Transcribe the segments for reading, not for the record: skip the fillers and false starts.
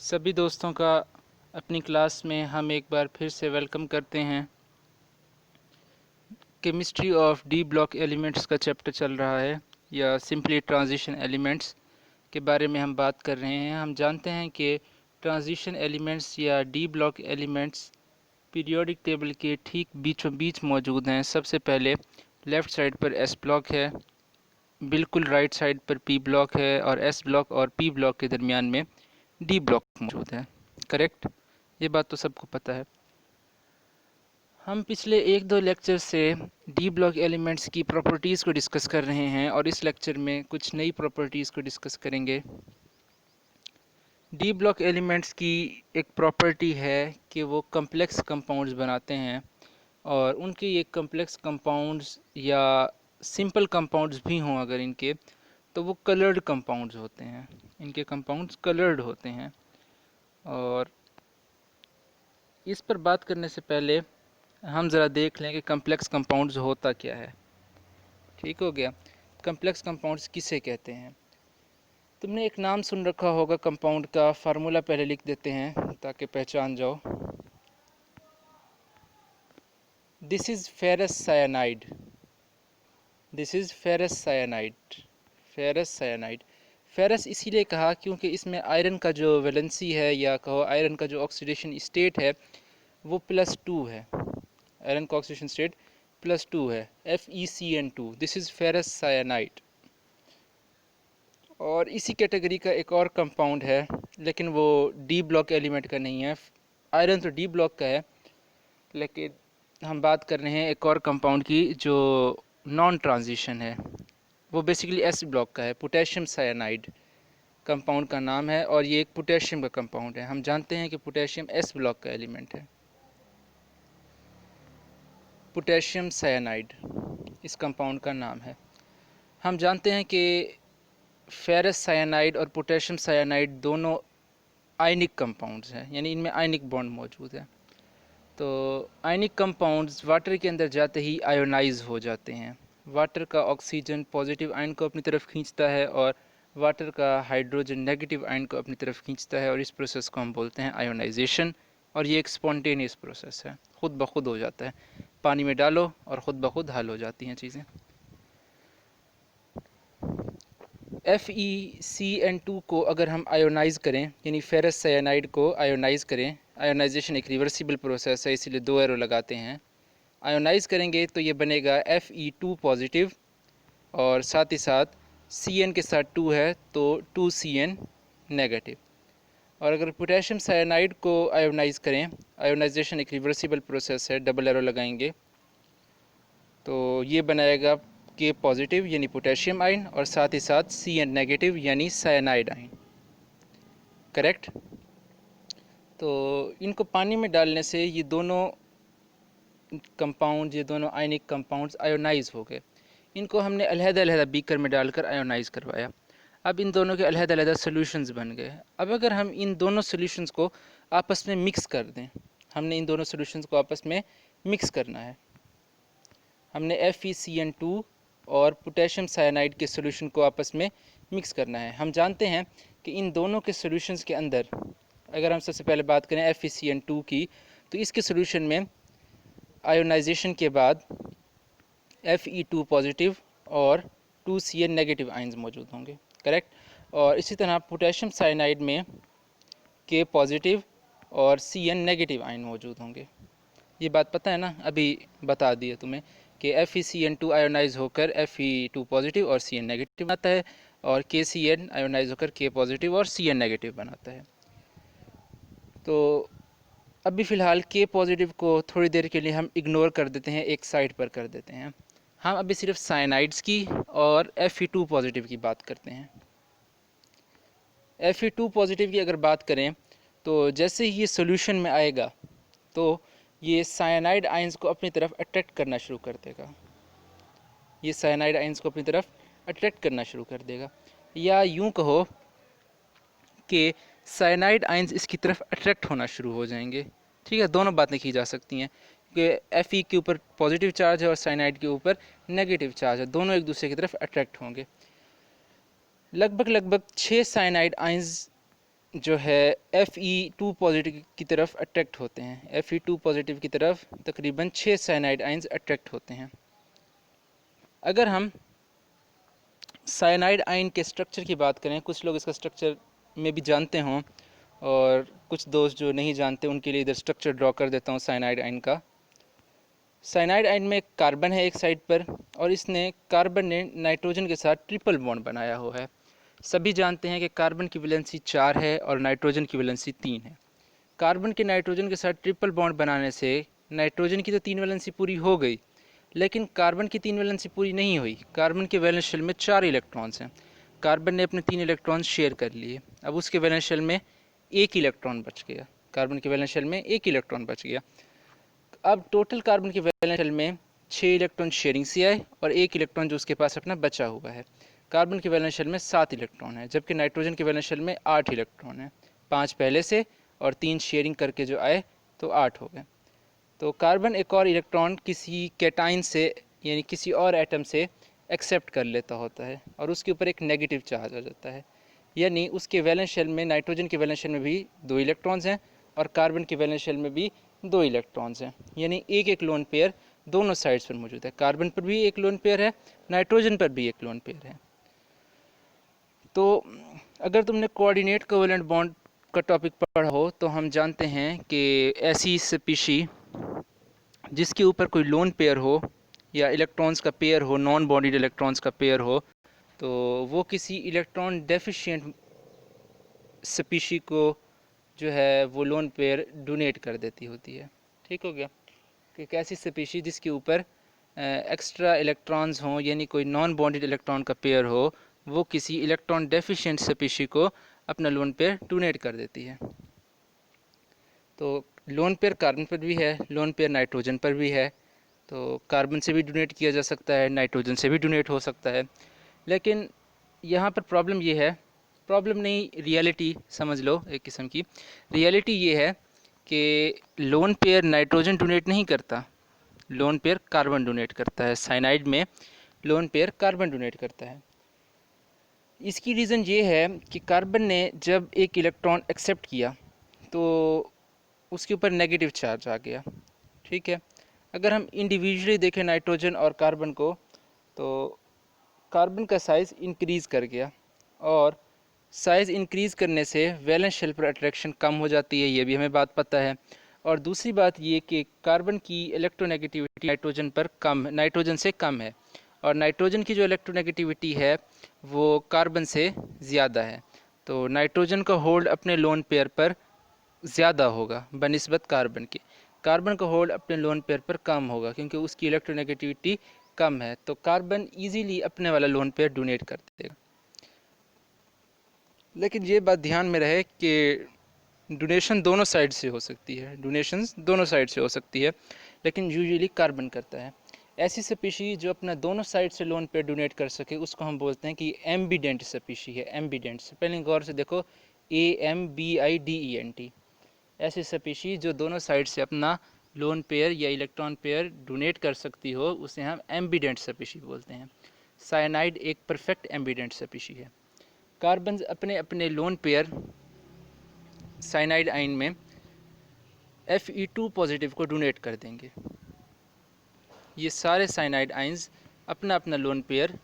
सभी दोस्तों का अपनी क्लास में हम एक बार फिर से वेलकम करते हैं। Chemistry of D block elements का चैप्टर चल रहा है या सिंपली ट्रांजिशन एलिमेंट्स के बारे में हम बात कर रहे हैं। हम जानते हैं कि ट्रांजिशन एलिमेंट्स या D block elements periodic table के ठीक बीचों बीच मौजूद हैं। सबसे पहले लेफ़्ट साइड पर एस ब्लॉक है, बिल्कुल राइट साइड पर पी ब्लॉक है और एस ब्लॉक और पी ब्लॉक के दरमियान में डी ब्लॉक मौजूद है। करेक्ट, ये बात तो सबको पता है। हम पिछले एक दो लेक्चर से डी ब्लॉक एलिमेंट्स की प्रॉपर्टीज़ को डिस्कस कर रहे हैं और इस लेक्चर में कुछ नई प्रॉपर्टीज़ को डिस्कस करेंगे। डी ब्लॉक एलिमेंट्स की एक प्रॉपर्टी है कि वो कम्प्लेक्स कंपाउंड्स बनाते हैं और उनके ये कम्प्लेक्स कंपाउंड्स या सिंपल कंपाउंड्स भी हों अगर इनके, तो वो कलर्ड कंपाउंड्स होते हैं। इनके कंपाउंड्स कलर्ड होते हैं। और इस पर बात करने से पहले हम ज़रा देख लें कि कम्प्लेक्स कंपाउंड्स होता क्या है। ठीक हो गया। कम्प्लेक्स कंपाउंड्स किसे कहते हैं? तुमने एक नाम सुन रखा होगा कंपाउंड का, फार्मूला पहले लिख देते हैं ताकि पहचान जाओ। This is ferrous cyanide. This is ferrous cyanide. Ferrous cyanide. Ferrous इसीलिए कहा क्योंकि इसमें आयरन का जो वैलेंसी है या कहो आयरन का जो ऑक्सीडेशन स्टेट है वो +2 है। आयरन का ऑक्सीडेशन स्टेट +2 है, FeCN2। This is ferrous cyanide. और इसी कैटेगरी का एक और कंपाउंड है लेकिन वो डी ब्लॉक एलिमेंट का नहीं है। आयरन तो डी ब्लॉक का है, लेकिन हम बात कर रहे हैं एक और कंपाउंड की जो नॉन ट्रांजिशन है। वो बेसिकली एस ब्लॉक का है। पोटेशियम साइनाइड कंपाउंड का नाम है और ये एक पोटेशियम का कंपाउंड है। हम जानते हैं कि पोटेशियम एस ब्लॉक का एलिमेंट है। पोटेशियम साइनाइड इस कंपाउंड का नाम है। हम जानते हैं कि फेरस साइनाइड और पोटेशियम साइनाइड दोनों आयनिक कंपाउंड्स हैं, यानी इनमें आयनिक बॉन्ड मौजूद है। तो आयनिक कंपाउंड्स वाटर के अंदर जाते ही आयोनाइज हो जाते हैं। वाटर का ऑक्सीजन पॉजिटिव आयन को अपनी तरफ खींचता है और वाटर का हाइड्रोजन नेगेटिव आयन को अपनी तरफ खींचता है और इस प्रोसेस को हम बोलते हैं आयोनाइजेशन। और ये एक स्पॉन्टेनियस प्रोसेस है, खुद ब खुद हो जाता है। पानी में डालो और ख़ुद ब खुद हल हो जाती हैं चीज़ें। FeCN2 को अगर हम आयोनाइज़ करें, यानी फेरस साइनाइड को आयोनाइज़ करें, आयोनाइजेशन एक रिवर्सिबल प्रोसेस है इसीलिए 2 एरो लगाते हैं। आयोनाइज़ करेंगे तो ये बनेगा Fe2 पॉजिटिव और साथ ही साथ Cn के साथ 2 है तो 2Cn नेगेटिव। और अगर पोटेशियम साइनाइड को आयोनाइज़ करें, आयोनाइजेशन एक रिवर्सिबल प्रोसेस है, डबल एरो लगाएंगे तो ये बनाएगा के पॉजिटिव यानी पोटेशियम आयन और साथ ही साथ Cn नेगेटिव यानी साइनाइड आयन। करेक्ट। तो इनको पानी में डालने से ये दोनों कंपाउंड, ये दोनों आयनिक कंपाउंड्स आयोनाइज हो गए। इनको हमने अलहदा-अलहदा बीकर में डालकर आयोनाइज करवाया। अब इन दोनों के अलहदा-अलहदा सॉल्यूशंस बन गए। अब अगर हम इन दोनों सॉल्यूशंस को आपस में मिक्स कर दें, हमने इन दोनों सॉल्यूशंस को आपस में मिक्स करना है। हमने FeCN2 और पोटेशियम साइनाइड के सॉल्यूशन को आपस में मिक्स करना है। हम जानते हैं कि इन दोनों के सॉल्यूशंस के अंदर, अगर हम सबसे पहले बात करें FeCN2 की, तो इसके सॉल्यूशन में आयोनाइजेशन के बाद Fe2 पॉजिटिव और 2Cn नेगेटिव आयंस मौजूद होंगे। करेक्ट। और इसी तरह पोटेशियम साइनाइड में K पॉजिटिव और Cn नेगेटिव आयन मौजूद होंगे। ये बात पता है ना, अभी बता दिए तुम्हें कि FeCN2 आयोनाइज होकर Fe2 पॉजिटिव और Cn नेगेटिव बनाता है और KCN आयोनाइज होकर K पॉजिटिव और Cn नेगेटिव बनाता है। तो अभी फ़िलहाल K पॉजिटिव को थोड़ी देर के लिए हम इग्नोर कर देते हैं, एक साइड पर कर देते हैं। हम अभी सिर्फ साइनाइड्स की और Fe2 पॉजिटिव की बात करते हैं। Fe2 पॉजिटिव की अगर बात करें तो जैसे ही ये सोल्यूशन में आएगा तो ये साइनाइड आयंस को अपनी तरफ अट्रैक्ट करना शुरू कर देगा। ये साइनाइड आयंस को अपनी तरफ अट्रैक्ट करना शुरू कर देगा, या यूं कहो कि साइनाइड आयंस इसकी तरफ अट्रैक्ट होना शुरू हो जाएंगे। ठीक है, दोनों बातें की जा सकती हैं कि Fe के ऊपर पॉजिटिव चार्ज है और साइनाइड के ऊपर नेगेटिव चार्ज है, दोनों एक दूसरे की तरफ अट्रैक्ट होंगे। लगभग 6 साइनाइड आयंस जो है Fe2 पॉजिटिव की तरफ अट्रैक्ट होते हैं। Fe2 पॉजिटिव की तरफ तकरीबन 6 साइनाइड आइंस अट्रैक्ट होते हैं। अगर हम साइनाइड आयन के स्ट्रक्चर की बात करें, कुछ लोग इसका स्ट्रक्चर में भी जानते हों और कुछ दोस्त जो नहीं जानते उनके लिए इधर स्ट्रक्चर ड्रॉ कर देता हूँ साइनाइड आयन का। साइनाइड आयन में कार्बन है एक साइड पर और इसने कार्बन ने नाइट्रोजन के साथ ट्रिपल बॉन्ड बनाया हुआ है। सभी जानते हैं कि कार्बन की वैलेंसी 4 है और नाइट्रोजन की वैलेंसी 3 है। कार्बन के नाइट्रोजन के साथ ट्रिपल बॉन्ड बनाने से नाइट्रोजन की तो 3 वैलेंसी पूरी हो गई, लेकिन कार्बन की 3 वैलेंसी पूरी नहीं हुई। कार्बन के वैलेंस शेल में 4 इलेक्ट्रॉन्स हैं। कार्बन ने अपने 3 इलेक्ट्रॉन्स शेयर कर लिए। अब उसके वैलेंस शेल में एक इलेक्ट्रॉन बच गया। कार्बन के वैलेंस शेल में एक इलेक्ट्रॉन बच गया। अब टोटल कार्बन के वैलेंस शेल में 6 इलेक्ट्रॉन शेयरिंग से आए और एक इलेक्ट्रॉन जो उसके पास अपना बचा हुआ है। कार्बन के वैलेंस शेल में 7 इलेक्ट्रॉन है, जबकि नाइट्रोजन के वैलेंस शेल में 8 इलेक्ट्रॉन है। 5 पहले से और 3 शेयरिंग करके जो आए तो 8 हो गए। तो कार्बन एक और इलेक्ट्रॉन किसी कैटाइन से यानी किसी और एटम से एक्सेप्ट कर लेता होता है और उसके ऊपर एक नेगेटिव चार्ज आ जाता है। यानी उसके वैलेंस शेल में, नाइट्रोजन के वैलेंस शेल में भी 2 इलेक्ट्रॉन्स हैं और कार्बन के वैलेंस शेल में भी 2 इलेक्ट्रॉन्स हैं। यानी एक एक लोन पेयर दोनों साइड्स पर मौजूद है। कार्बन पर भी एक लोन पेयर है, नाइट्रोजन पर भी एक लोन पेयर है। तो अगर तुमने कोऑर्डिनेट कोवेलेंट बॉन्ड का टॉपिक पढ़ा हो तो हम जानते हैं कि ऐसी स्पीशी जिसके ऊपर कोई लोन पेयर हो या इलेक्ट्रॉन्स का पेयर हो, नॉन बॉन्डेड इलेक्ट्रॉन्स का पेयर हो, तो वो किसी इलेक्ट्रॉन डेफिशिएंट स्पीशी को जो है वो लोन पेयर डोनेट कर देती होती है। ठीक हो गया कि कैसी स्पीशी जिसके ऊपर एक्स्ट्रा इलेक्ट्रॉन्स हों यानी कोई नॉन बॉन्डेड इलेक्ट्रॉन का पेयर हो, वो किसी इलेक्ट्रॉन डेफिशिएंट स्पीशी को अपना लोन पेयर डोनेट कर देती है। तो लोन पेयर कार्बन पर भी है, लोन पेयर नाइट्रोजन पर भी है। तो कार्बन से भी डोनेट किया जा सकता है, नाइट्रोजन से भी डोनेट हो सकता है। लेकिन यहाँ पर प्रॉब्लम ये है, प्रॉब्लम नहीं रियलिटी समझ लो एक किस्म की। रियलिटी ये है कि लोन पेयर नाइट्रोजन डोनेट नहीं करता, लोन पेयर कार्बन डोनेट करता है। साइनाइड में लोन पेयर कार्बन डोनेट करता है। इसकी रीज़न ये है कि कार्बन ने जब एक इलेक्ट्रॉन एक्सेप्ट किया तो उसके ऊपर नेगेटिव चार्ज आ गया। ठीक है, अगर हम इंडिविजुअली देखें नाइट्रोजन और कार्बन को, तो कार्बन का साइज़ इंक्रीज़ कर गया और साइज़ इंक्रीज़ करने से वैलेंस शेल पर अट्रैक्शन कम हो जाती है, ये भी हमें बात पता है। और दूसरी बात ये कि कार्बन की इलेक्ट्रोनेगेटिविटी नाइट्रोजन पर कम, नाइट्रोजन से कम है और नाइट्रोजन की जो इलेक्ट्रोनेगेटिविटी है वो कार्बन से ज़्यादा है। तो नाइट्रोजन का होल्ड अपने लोन पेयर पर ज़्यादा होगा बनिस्बत कार्बन के। कार्बन का होल्ड अपने लोन पेयर पर कम होगा क्योंकि उसकी इलेक्ट्रोनेगेटिविटी कम है। तो कार्बन इजीली अपने वाला लोन पेयर डोनेट कर देगा। लेकिन ये बात ध्यान में रहे कि डोनेशन दोनों साइड से हो सकती है, डोनेशंस दोनों साइड से हो सकती है, लेकिन यूजुअली कार्बन करता है। ऐसी स्पीशी जो अपना दोनों साइड से लोन पेयर डोनेट कर सके उसको हम बोलते हैं कि एम्बिडेंट स्पीशी है। एम्बिडेंट, स्पेलिंग गौर से देखो, AMBIDENT। ऐसी स्पीशी जो दोनों साइड से अपना लोन पेयर या इलेक्ट्रॉन पेयर डोनेट कर सकती हो उसे हम एम्बिडेंट स्पीशी बोलते हैं। साइनाइड एक परफेक्ट एम्बिडेंट स्पीशी है। कार्बन अपने अपने लोन पेयर साइनाइड आयन में Fe2 पॉजिटिव को डोनेट कर देंगे। ये सारे साइनाइड आयंस अपना अपना लोन पेयर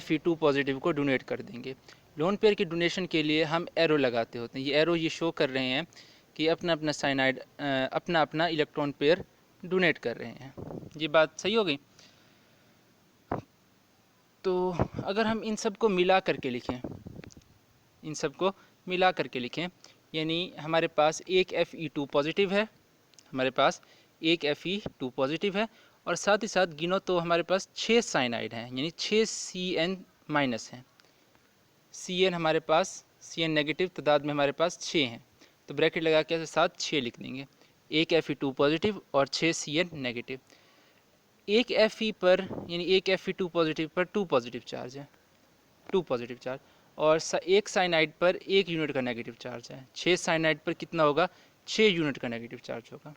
Fe2 पॉजिटिव को डोनेट कर देंगे। लोन पेयर की डोनेशन के लिए हम एरो लगाते होते हैं। ये एरो ये शो कर रहे हैं कि अपना अपना साइनाइड अपना अपना इलेक्ट्रॉन पेयर डोनेट कर रहे हैं। ये बात सही हो गई। तो अगर हम इन सब को मिला करके लिखें, इन सब को मिला करके लिखें, यानी हमारे पास एक Fe2 पॉजिटिव है, हमारे पास एक Fe2 पॉजिटिव है और साथ ही साथ गिनो तो हमारे पास 6 साइनाइड हैं, यानी 6 Cn माइनस हैं। Cn हमारे पास, Cn नेगेटिव तादाद में हमारे पास 6 हैं, तो ब्रैकेट लगा के साथ 6 लिख देंगे। एक Fe2 पॉजिटिव और 6 Cn नेगेटिव। एक Fe पर यानी एक Fe2 पॉजिटिव पर 2 पॉजिटिव चार्ज है, 2 पॉजिटिव चार्ज, और एक साइनाइड पर 1 यूनिट का नेगेटिव चार्ज है। 6 साइनाइड पर कितना होगा? 6 यूनिट का नेगेटिव चार्ज होगा,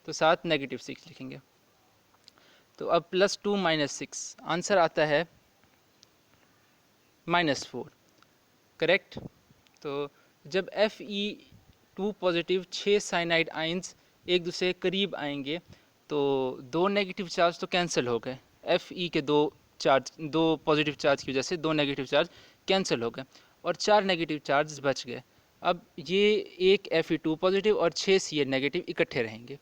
तो साथ -6 लिखेंगे। तो अब +2 -6 आंसर आता है -4, करेक्ट। तो जब Fe2 पॉजिटिव 6 साइनाइड आयंस एक दूसरे के करीब आएंगे तो दो नेगेटिव चार्ज तो कैंसिल हो गए, Fe के दो पॉजिटिव चार्ज की वजह से दो नेगेटिव चार्ज कैंसिल हो गए और 4 नेगेटिव चार्ज बच गए। अब ये एक Fe2 पॉजिटिव और 6 Ca नेगेटिव इकट्ठे रहेंगे,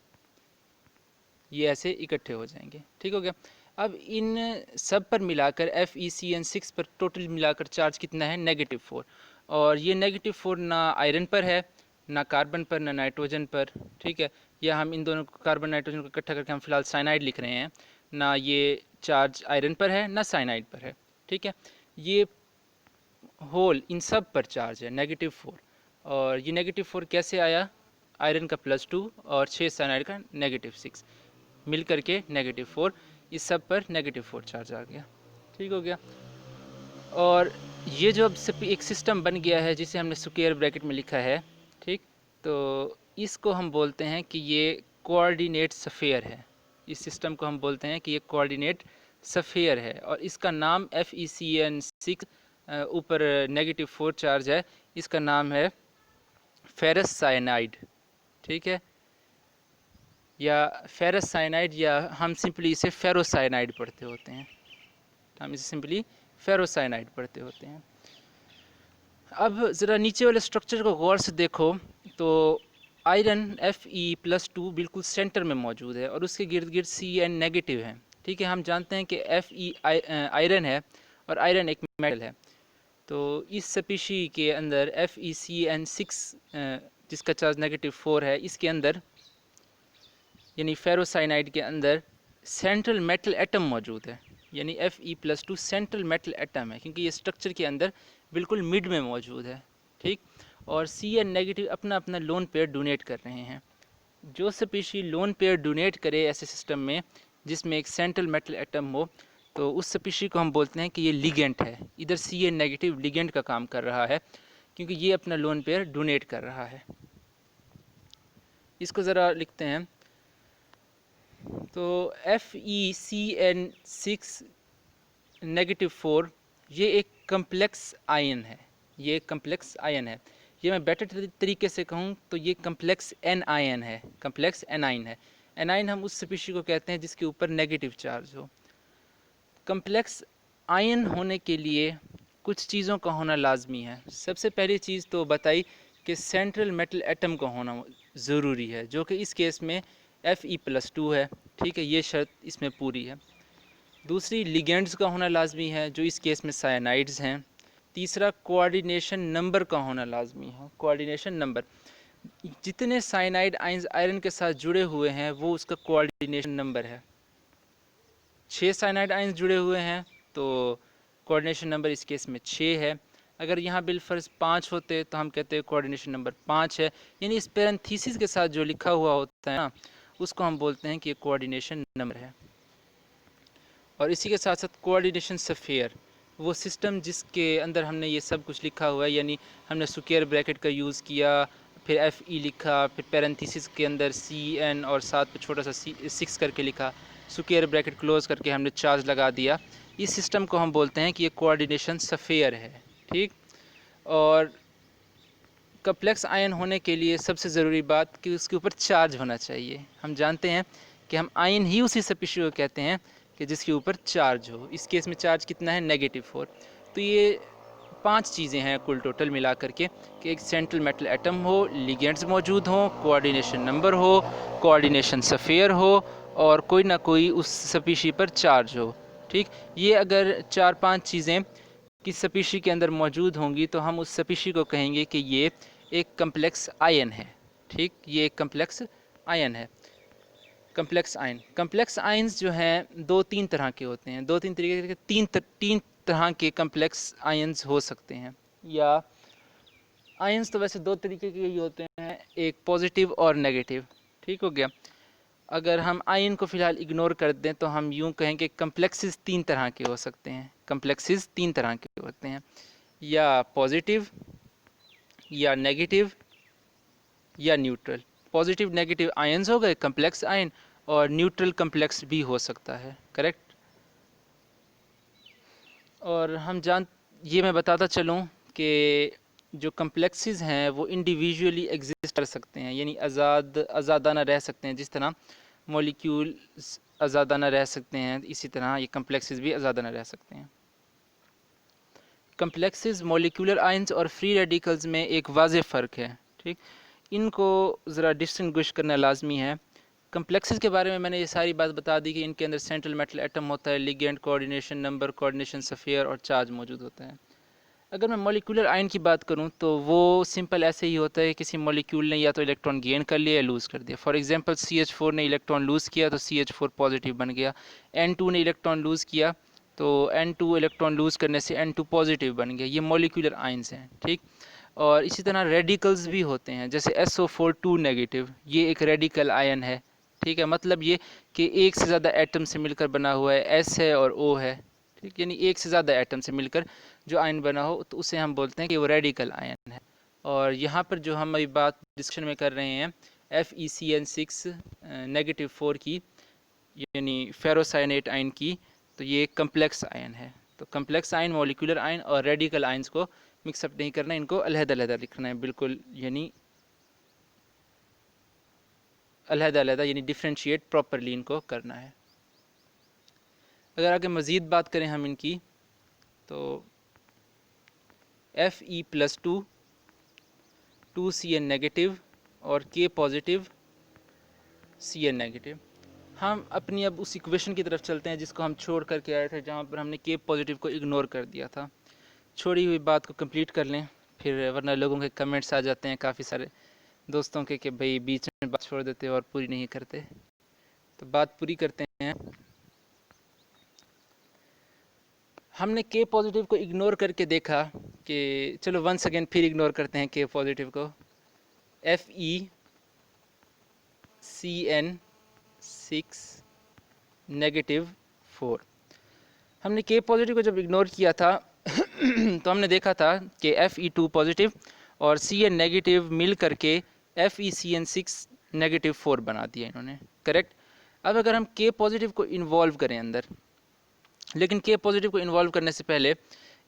ये ऐसे इकट्ठे हो जाएंगे। ठीक हो गया। अब इन सब पर मिलाकर FeCN6 पर टोटल मिलाकर चार्ज कितना है, -4। और ये -4 ना आयरन पर है, ना कार्बन पर, ना नाइट्रोजन पर। ठीक है, या हम इन दोनों कार्बन नाइट्रोजन को इकट्ठा करके हम फिलहाल साइनाइड लिख रहे हैं, ना ये चार्ज आयरन पर है ना साइनाइड पर है। ठीक है, ये होल इन सब पर चार्ज है -4। और ये -4 कैसे आया, आयरन का +2 और 6 साइनाइड का -6 मिल करके -4, इस सब पर -4 चार्ज आ गया। ठीक हो गया। और ये जो अब एक सिस्टम बन गया है जिसे हमने स्क्वायर ब्रैकेट में लिखा है, ठीक, तो इसको हम बोलते हैं कि ये कोऑर्डिनेट स्फीयर है। इस सिस्टम को हम बोलते हैं कि ये कोऑर्डिनेट स्फीयर है और इसका नाम FeCN6 ऊपर -4 चार्ज है, इसका नाम है फेरस साइनाइड। ठीक है, या फेरस साइनाइड, या हम सिंपली इसे फेरोसाइनाइड पढ़ते होते हैं, हम इसे सिंपली फेरोसाइनाइड पढ़ते होते हैं। अब ज़रा नीचे वाले स्ट्रक्चर को गौर से देखो तो आयरन Fe+2 बिल्कुल सेंटर में मौजूद है और उसके गिर्द गिर्द Cn नेगेटिव है। ठीक है, हम जानते हैं कि Fe आयरन है और आयरन एक मेटल है। तो इस स्पीशी के अंदर FeCN6 जिसका चार्ज -4 है, इसके अंदर यानी फेरोसाइनाइड के अंदर सेंट्रल मेटल एटम मौजूद है, यानी Fe+2 सेंट्रल मेटल एटम है क्योंकि ये स्ट्रक्चर के अंदर बिल्कुल मिड में मौजूद है। ठीक, और Cn नेगेटिव अपना अपना लोन पेयर डोनेट कर रहे हैं। जो स्पीशी लोन पेयर डोनेट करे ऐसे सिस्टम में जिसमें एक सेंट्रल मेटल एटम हो, तो उस स्पीशी को हम बोलते हैं कि ये लिगेंट है। इधर Cn नेगेटिव लिगेंट का काम कर रहा है क्योंकि ये अपना लोन पेयर डोनेट कर रहा है। इसको ज़रा लिखते हैं। तो FeCN6 -4 ये एक कम्प्लेक्स आयन है, ये एक कम्प्लेक्स आयन है। ये मैं बेटर तरीके से कहूँ तो ये कम्प्लेक्स एन आयन है, कम्प्लेक्स एनाइन है। एनाइन हम उस स्पीशी को कहते हैं जिसके ऊपर नेगेटिव चार्ज हो। कम्प्लेक्स आयन होने के लिए कुछ चीज़ों का होना लाजमी है। सबसे पहली चीज़ तो बताई कि सेंट्रल मेटल एटम का होना ज़रूरी है, जो कि इस केस में Fe+2 है। ठीक है, ये शर्त इसमें पूरी है। दूसरी, लिगेंड्स का होना लाजमी है, जो इस केस में साइनाइड्स हैं। तीसरा, कोऑर्डिनेशन नंबर का होना लाजमी है, कोऑर्डिनेशन नंबर। जितने साइनाइड आयंस आयरन के साथ जुड़े हुए हैं वो उसका कोऑर्डिनेशन नंबर है। 6 साइनाइड आयंस जुड़े हुए हैं तो कोऑर्डिनेशन नंबर इस केस में 6 है। अगर यहाँ बिलफर्ज 5 होते तो हम कहते हैं कोऑर्डिनेशन नंबर 5 है। यानी इस पैरेंथेसिस के साथ जो लिखा हुआ होता है ना, उसको हम बोलते हैं कि ये कोऑर्डिनेशन नंबर है। और इसी के साथ साथ कोऑर्डिनेशन स्फीयर, वो सिस्टम जिसके अंदर हमने ये सब कुछ लिखा हुआ है, यानी हमने स्क्वायर ब्रैकेट का यूज़ किया, फिर Fe लिखा, फिर पैरेंथेसिस के अंदर Cn और साथ पे छोटा सा 6 करके लिखा, स्क्वायर ब्रैकेट क्लोज करके हमने चार्ज लगा दिया। इस सिस्टम को हम बोलते हैं कि ये कोऑर्डिनेशन स्फीयर है। ठीक, और कम्प्लेक्स आयन होने के लिए सबसे ज़रूरी बात कि उसके ऊपर चार्ज होना चाहिए। हम जानते हैं कि हम आयन ही उसी स्पीशी को कहते हैं कि जिसके ऊपर चार्ज हो। इस केस में चार्ज कितना है, -4। तो ये 5 चीज़ें हैं कुल टोटल मिला करके कि एक सेंट्रल मेटल एटम हो, लिगेंड्स मौजूद हों, कोऑर्डिनेशन नंबर हो, कोऑर्डिनेशन स्फीयर हो और कोई ना कोई उस स्पीशी पर चार्ज हो। ठीक, ये अगर 4-5 चीज़ें किस स्पीशी के अंदर मौजूद होंगी तो हम उस स्पीशी को कहेंगे कि ये एक कम्प्लेक्स आयन है। ठीक, ये एक कम्प्लेक्स आयन है। कम्प्लेक्स आयन, कम्प्लेक्स आयन्स जो हैं 2-3 तरह के होते हैं, 2-3 तरीके के, तीन तरह के कम्प्लेक्स आयन्स हो सकते हैं। या आयन्स तो वैसे 2 तरीके के ही होते हैं, एक पॉजिटिव और नेगेटिव। ठीक हो गया। अगर हम आयन को फ़िलहाल इग्नोर कर दें तो हम यूँ कहें कि कम्प्लेक्सेस 3 तरह के हो सकते हैं, कम्प्लेक्सेस 3 तरह के होते हैं, या पॉजिटिव, या नेगेटिव, या न्यूट्रल। पॉजिटिव नेगेटिव आयन्स हो गए कम्प्लेक्स आयन, और न्यूट्रल कम्प्लेक्स भी हो सकता है। करेक्ट। और हम ये मैं बताता चलूँ कि जो कम्प्लेक्सेस हैं वो इंडिविजुअली एग्जिस्ट कर सकते हैं, यानी आज़ादाना रह सकते हैं। जिस तरह मॉलिक्यूल्स आज़ादाना रह सकते हैं, इसी तरह ये कम्प्लेक्सेस भी आज़ादाना रह सकते हैं। कम्प्लेक्सेस, मॉलिक्यूलर आयंस और फ्री रेडिकल्स में एक वाज़ेह फ़र्क है, ठीक। इनको ज़रा डिस्टिंग्विश करना लाजमी है। कम्प्लेक्सेस के बारे में मैंने ये सारी बात बता दी कि इनके अंदर सेंट्रल मेटल एटम होता है, ligand, coordination number, coordination sphere और चार्ज मौजूद होता है। अगर मैं मॉलिक्यूलर आयन की बात करूं तो वो सिंपल ऐसे ही होता है, किसी मॉलिक्यूल ने या तो इलेक्ट्रॉन गेन कर लिया या लूज़ कर दिया। फॉर एग्जांपल CH4 ने इलेक्ट्रॉन लूज़ किया तो CH4 पॉजिटिव बन गया। N2 ने इलेक्ट्रॉन लूज़ किया तो N2 इलेक्ट्रॉन लूज़ करने से N2 पॉजिटिव बन गया। ये मॉलिक्यूलर आयन्स हैं, ठीक। और इसी तरह रेडिकल्स भी होते हैं, जैसे SO4 2 नेगेटिव, ये एक रेडिकल आयन है, ठीक है। मतलब ये कि एक से ज़्यादा एटम से मिलकर बना हुआ है, S है और O है, ठीक। यानी एक से ज़्यादा एटम से मिलकर जो आयन बना हो तो उसे हम बोलते हैं कि वो रेडिकल आयन है। और यहाँ पर जो हम अभी बात डिस्कशन में कर रहे हैं FeCN6 -4 की, यानी फेरोसाइनेट आयन की, तो ये कम्प्लेक्स आयन है। तो कम्प्लेक्स आयन, मॉलिक्यूलर आयन और रेडिकल आयंस को मिक्सअप नहीं करना, इनको अलहदा-अलहदा लिखना है, बिल्कुल, यानी अलहदा-अलहदा, यानी डिफ्रेंशिएट प्रॉपरली इनको करना है। अगर आगे मज़ीद बात करें हम इनकी, तो Fe+2 2Cn नेगेटिव और K पॉजिटिव Cn नेगेटिव। हम अपनी अब उस इक्वेशन की तरफ चलते हैं जिसको हम छोड़ करके आए थे, जहाँ पर हमने K पॉजिटिव को इग्नोर कर दिया था। छोड़ी हुई बात को कंप्लीट कर लें, फिर वरना लोगों के कमेंट्स आ जाते हैं काफ़ी सारे दोस्तों के कि भाई बीच में बात छोड़ देते और पूरी नहीं करते। तो बात पूरी करते हैं। हमने K पॉजिटिव को इग्नोर करके देखा कि चलो वंस अगेन फिर इग्नोर करते हैं K पॉजिटिव को। FeCN6 -4। हमने K पॉजिटिव को जब इग्नोर किया था तो हमने देखा था कि Fe2 पॉजिटिव और Cn नेगेटिव मिल करके FeCN6 -4 बना दिया इन्होंने, करेक्ट। अब अगर हम K पॉजिटिव को इन्वॉल्व करें अंदर, लेकिन K पॉजिटिव को इन्वॉल्व करने से पहले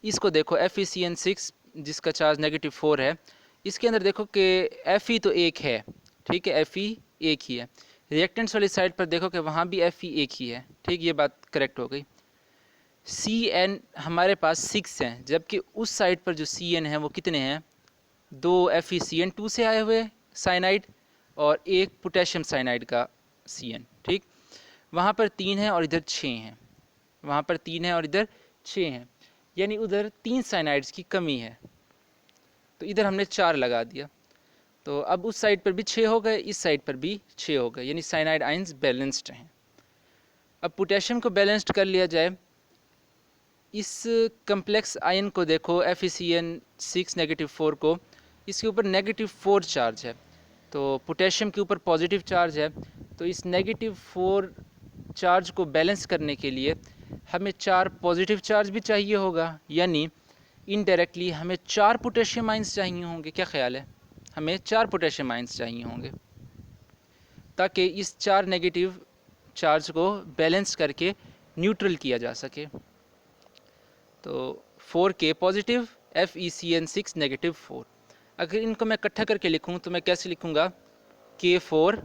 इसको देखो, FeCN6 जिसका चार्ज -4 है, इसके अंदर देखो कि Fe तो एक है, ठीक है, Fe एक ही है। रिएक्टेंट्स वाली साइड पर देखो कि वहाँ भी Fe एक ही है, ठीक, ये बात करेक्ट हो गई। Cn हमारे पास 6 हैं, जबकि उस साइड पर जो Cn है वो कितने हैं, 2 FeCN2 से आए हुए साइनाइड और एक पोटेशियम साइनाइड का Cn, ठीक। वहाँ पर 3 है और इधर 6 हैं, वहाँ पर 3 है और इधर 6 हैं, यानी उधर 3 साइनाइड्स की कमी है। तो इधर हमने 4 लगा दिया, तो अब उस साइड पर भी 6 हो गए, इस साइड पर भी 6 हो गए, यानी साइनाइड आयंस बैलेंस्ड हैं। अब पोटेशियम को बैलेंस्ड कर लिया जाए, इस कम्प्लेक्स आयन को देखो, FeCN6 -4 को, इसके ऊपर -4 चार्ज है, तो पोटेशियम के ऊपर पॉजिटिव चार्ज है। तो इस -4 चार्ज को बैलेंस करने के लिए हमें 4 पॉजिटिव चार्ज भी चाहिए होगा, यानी इनडायरेक्टली हमें 4 पोटेशियम आयंस चाहिए होंगे। क्या ख्याल है, हमें 4 पोटेशियम आयंस चाहिए होंगे ताकि इस 4 नेगेटिव चार्ज को बैलेंस करके न्यूट्रल किया जा सके। तो 4K पॉजिटिव, FeCN6 -4। अगर इनको मैं इकट्ठा करके लिखूं तो मैं कैसे लिखूंगा, K4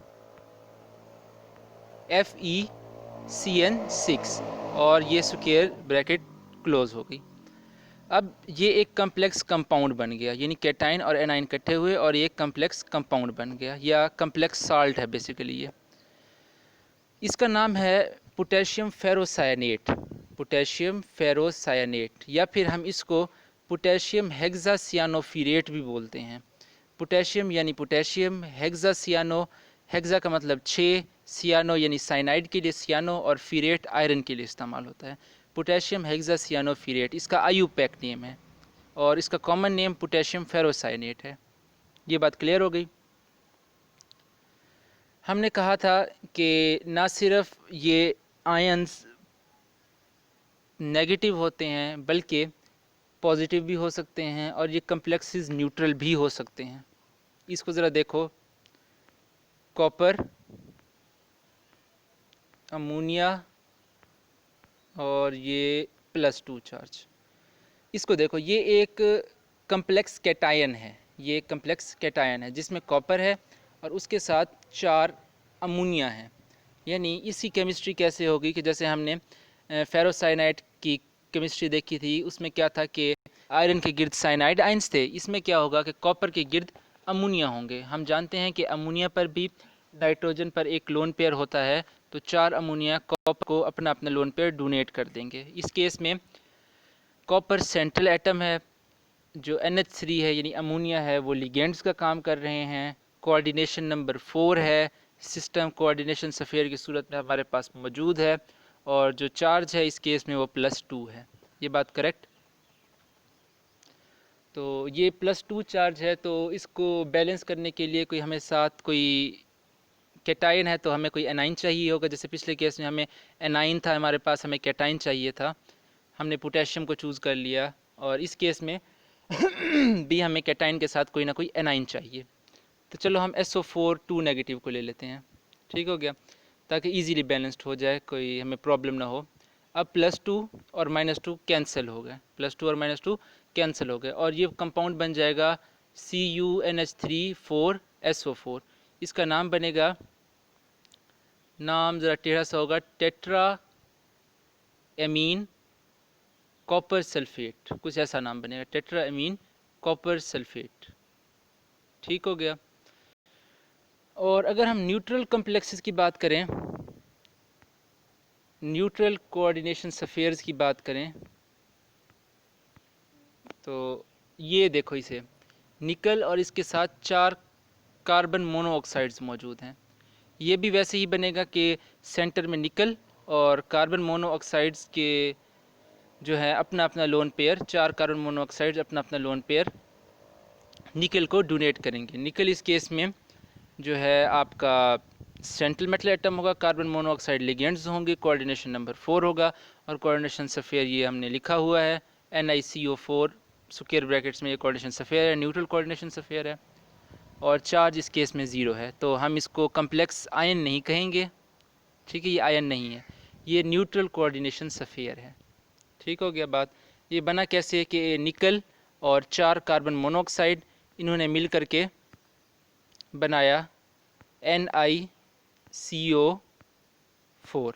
FeCN6 और ये स्क्वायर ब्रैकेट क्लोज हो गई। अब ये एक कम्प्लेक्स कंपाउंड बन गया, यानी कैटाइन और एनाइन इकट्ठे हुए और ये एक कम्प्लेक्स कंपाउंड बन गया, या कम्प्लेक्स साल्ट है बेसिकली ये। इसका नाम है पोटेशियम फेरोसायनेट, पोटेशियम फेरोसायनेट, या फिर हम इसको पोटेशियम हेक्सासियानोफिरेट भी बोलते हैं। पोटेशियम यानी पोटेशियम, हेक्सासियानो, हेक्सा का मतलब 6, सियानो यानी साइनाइड के लिए सियानो, और फिरेट आयरन के लिए इस्तेमाल होता है। पोटेशियम हेक्सासियानोफिरेट इसका IUPAC नेम है, और इसका कॉमन नेम पोटेशियम फेरोसायनेट है। ये बात क्लियर हो गई। हमने कहा था कि ना सिर्फ ये आयंस नेगेटिव होते हैं बल्कि पॉजिटिव भी हो सकते हैं, और ये कम्प्लेक्सेस न्यूट्रल भी हो सकते हैं। इसको ज़रा देखो, कॉपर, अमोनिया और ये +2 चार्ज। इसको देखो, ये एक कम्प्लेक्स कैटायन है, ये कम्प्लेक्स कैटायन है जिसमें कॉपर है और उसके साथ 4 अमोनिया है। यानी इसकी केमिस्ट्री कैसे होगी कि जैसे हमने फेरोसाइनाइड की केमिस्ट्री देखी थी, उसमें क्या था कि आयरन के गिर्द साइनाइड आयंस थे। इसमें क्या होगा कि कॉपर के गिर्द अमोनिया होंगे। हम जानते हैं कि अमोनिया पर भी नाइट्रोजन पर एक लोन पेयर होता है, तो 4 अमोनिया कॉपर को अपना अपना लोन पेयर डोनेट कर देंगे। इस केस में कॉपर सेंट्रल एटम है, जो NH3 है यानी अमोनिया है वो लिगेंड्स का काम कर रहे हैं। कोऑर्डिनेशन नंबर 4 है, सिस्टम कोऑर्डिनेशन सफ़ेयर की सूरत में हमारे पास मौजूद है, और जो चार्ज है इस केस में वो +2 है। ये बात करेक्ट? तो ये +2 चार्ज है, तो इसको बैलेंस करने के लिए कोई हमें साथ कोई कैटायन है तो हमें कोई एनाइन चाहिए होगा। जैसे पिछले केस में हमें एनाइन था हमारे पास, हमें कैटायन चाहिए था, हमने पोटेशियम को चूज़ कर लिया। और इस केस में भी हमें कैटायन के साथ कोई ना कोई एनाइन चाहिए। तो चलो हम SO4 2 नेगेटिव को ले लेते हैं, ठीक हो गया, ताकि इजीली बैलेंस्ड हो जाए, कोई हमें प्रॉब्लम ना हो। अब +2 और -2 कैंसिल हो गए, +2 और -2 कैंसिल हो गए, और ये कंपाउंड बन जाएगा CuNH3 4SO4। इसका नाम बनेगा, नाम ज़रा टेढ़ा सा होगा, टेट्रा एमीन कॉपर सल्फेट, कुछ ऐसा नाम बनेगा, टेट्रा एमीन कॉपर सल्फेट, ठीक हो गया। और अगर हम न्यूट्रल कम्प्लेक्सेस की बात करें, न्यूट्रल कोऑर्डिनेशन सफ़ेयर्स की बात करें, तो ये देखो, इसे निकल और इसके साथ 4 कार्बन मोनोऑक्साइड्स मौजूद हैं। ये भी वैसे ही बनेगा कि सेंटर में निकल और कार्बन मोनोऑक्साइड्स के जो है अपना अपना लोन पेयर, 4 कार्बन मोनोऑक्साइड्स अपना अपना लोन पेयर निकल को डोनेट करेंगे। निकल इस केस में जो है आपका सेंट्रल मेटल एटम होगा, कार्बन मोनोऑक्साइड लिगेंड्स होंगे, कोऑर्डिनेशन नंबर 4 होगा, और कोऑर्डिनेशन सफ़ेयर ये हमने लिखा हुआ है NiCO4 स्क्वायर ब्रैकेट्स में, ये कोऑर्डिनेशन सफ़ेयर है, न्यूट्रल कोऑर्डिनेशन सफ़ेयर है, और चार्ज इस केस में 0 है। तो हम इसको कम्प्लेक्स आयन नहीं कहेंगे, ठीक है, ये आयन नहीं है, ये न्यूट्रल कोऑर्डिनेशन सफ़ेयर है, ठीक हो गया बात। ये बना कैसे कि निकल और 4 कार्बन मोनोऑक्साइड इन्होंने मिल करके बनाया NiCO4।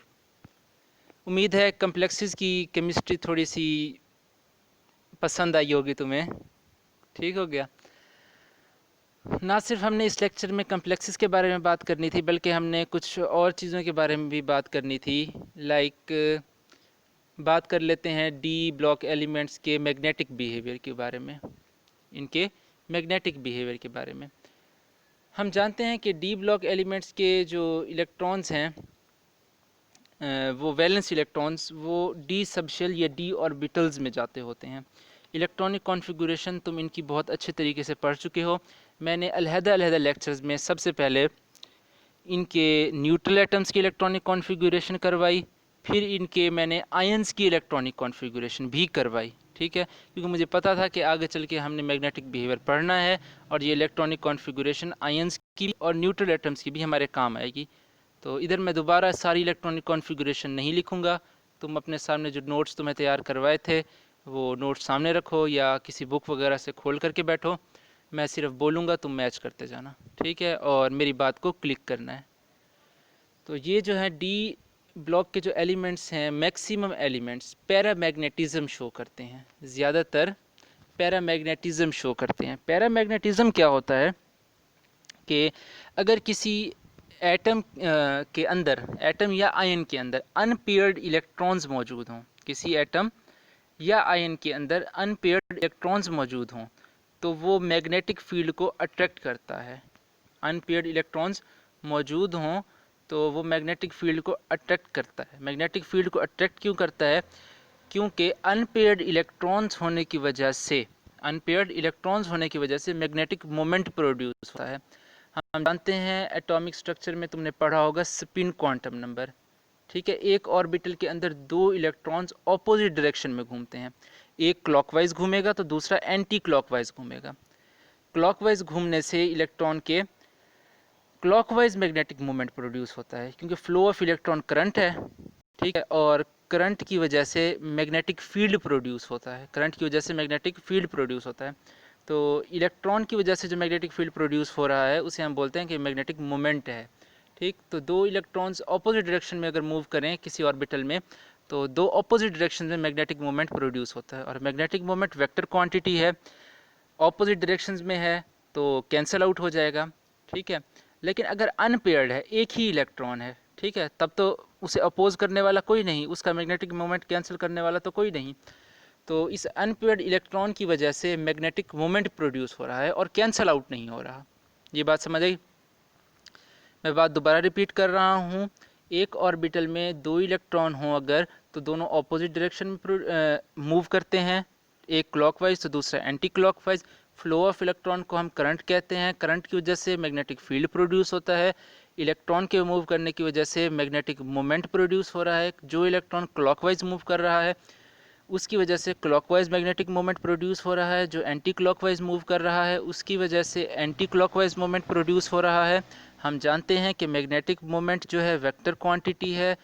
उम्मीद है कम्प्लेक्सेस की केमिस्ट्री थोड़ी सी पसंद आई होगी तुम्हें, ठीक हो गया। ना सिर्फ हमने इस लेक्चर में कम्प्लेक्सेस के बारे में बात करनी थी, बल्कि हमने कुछ और चीज़ों के बारे में भी बात करनी थी। लाइक बात कर लेते हैं डी ब्लॉक एलिमेंट्स के मैग्नेटिक बिहेवियर के बारे में, इनके मैग्नेटिक बिहेवियर के बारे में। हम जानते हैं कि डी ब्लॉक एलिमेंट्स के जो इलेक्ट्रॉन्स हैं, वो वैलेंस इलेक्ट्रॉन्स, वो डी सबशेल या डी ऑर्बिटल्स में जाते होते हैं। इलेक्ट्रॉनिक कॉन्फ़िगरेशन तुम इनकी बहुत अच्छे तरीके से पढ़ चुके हो। मैंने अलहदा लेक्चर्स में सबसे पहले इनके न्यूट्रल एटम्स की इलेक्ट्रॉनिक कॉन्फ़िगरेशन करवाई, फिर इनके मैंने आयंस की इलेक्ट्रॉनिक कॉन्फ़िगरेशन भी करवाई, ठीक है, क्योंकि मुझे पता था कि आगे चल के हमने मैग्नेटिक बिहेवियर पढ़ना है, और ये इलेक्ट्रॉनिक कॉन्फ़िगरेशन आयंस की और न्यूट्रल एटम्स की भी हमारे काम आएगी। तो इधर मैं दोबारा सारी इलेक्ट्रॉनिक कॉन्फ़िगरेशन नहीं लिखूँगा, तुम अपने सामने जो नोट्स तुम्हें तैयार करवाए थे वो नोट्स सामने रखो या किसी बुक वगैरह से खोल करके बैठो, मैं सिर्फ बोलूँगा, तुम मैच करते जाना, ठीक है, और मेरी बात को क्लिक करना है। तो ये जो है डी ब्लॉक के जो एलिमेंट्स हैं, मैक्सिमम एलिमेंट्स पैरामैग्नेटिज़म शो करते हैं, ज़्यादातर पैरामैग्नेटिज़म शो करते हैं। पैरामैग्नेटिज़म क्या होता है कि अगर किसी एटम के अंदर, एटम या आयन के अंदर अनपेयर्ड इलेक्ट्रॉन्स मौजूद हों, किसी एटम या आयन के अंदर अनपेयर्ड इलेक्ट्रॉन्स मौजूद हों, तो वो मैग्नेटिक फील्ड को अट्रैक्ट करता है। अनपेयर्ड इलेक्ट्रॉन्स मौजूद हों तो वो मैग्नेटिक फील्ड को अट्रैक्ट करता है। मैग्नेटिक फील्ड को अट्रैक्ट क्यों करता है? क्योंकि अनपेयर्ड इलेक्ट्रॉन्स होने की वजह से, अनपेयर्ड इलेक्ट्रॉन्स होने की वजह से मैग्नेटिक मोमेंट प्रोड्यूस होता है। हम जानते हैं एटॉमिक स्ट्रक्चर में तुमने पढ़ा होगा स्पिन क्वांटम नंबर, ठीक है, एक ऑर्बिटल के अंदर 2 इलेक्ट्रॉन्स ऑपोजिट डायरेक्शन में घूमते हैं, एक क्लॉकवाइज घूमेगा तो दूसरा एंटी क्लॉकवाइज घूमेगा। क्लॉकवाइज घूमने से इलेक्ट्रॉन के क्लॉकवाइज मैग्नेटिक मोमेंट प्रोड्यूस होता है, क्योंकि फ्लो ऑफ इलेक्ट्रॉन करंट है, ठीक है, और करंट की वजह से मैग्नेटिक फील्ड प्रोड्यूस होता है, करंट की वजह से मैग्नेटिक फील्ड प्रोड्यूस होता है। तो इलेक्ट्रॉन की वजह से जो मैग्नेटिक फील्ड प्रोड्यूस हो रहा है उसे हम बोलते हैं कि मैग्नेटिक मोमेंट है। ठीक, तो दो इलेक्ट्रॉन्स ऑपोजिट डायरेक्शन में अगर मूव करें किसी ऑर्बिटल में, तो दो ऑपोजिट डायरेक्शन में मैग्नेटिक मोमेंट प्रोड्यूस होता है। और मैग्नेटिक मोमेंट वेक्टर क्वांटिटी है, ऑपोजिट डायरेक्शंस में है तो कैंसिल आउट हो जाएगा। ठीक है, लेकिन अगर अनपेयर्ड है, एक ही इलेक्ट्रॉन है, ठीक है, तब तो उसे अपोज करने वाला कोई नहीं, उसका मैग्नेटिक मोमेंट कैंसिल करने वाला तो कोई नहीं। तो इस अनपेयर्ड इलेक्ट्रॉन की वजह से मैग्नेटिक मोमेंट प्रोड्यूस हो रहा है और कैंसिल आउट नहीं हो रहा। ये बात समझ आई? मैं बात दोबारा रिपीट कर रहा हूँ। एक ऑर्बिटल में दो इलेक्ट्रॉन हों अगर, तो दोनों ऑपोजिट डायरेक्शन में मूव करते हैं, एक क्लॉकवाइज तो दूसरा anti clockwise. Flow of electron को हम करंट कहते हैं। करंट की वजह से मैग्नेटिक फील्ड प्रोड्यूस होता है। इलेक्ट्रॉन के मूव करने की वजह से मैग्नेटिक मोमेंट प्रोड्यूस हो रहा है। जो इलेक्ट्रॉन क्लॉकवाइज मूव कर रहा है उसकी वजह से क्लॉकवाइज मैग्नेटिक मोमेंट प्रोड्यूस हो रहा है। जो एंटी क्लॉकवाइज मूव कर रहा है उसकी वजह से एंटी क्लॉकवाइज मोमेंट प्रोड्यूस हो रहा है। हम जानते हैं कि मैग्नेटिक मोमेंट जो है वेक्टर क्वांटिटी है,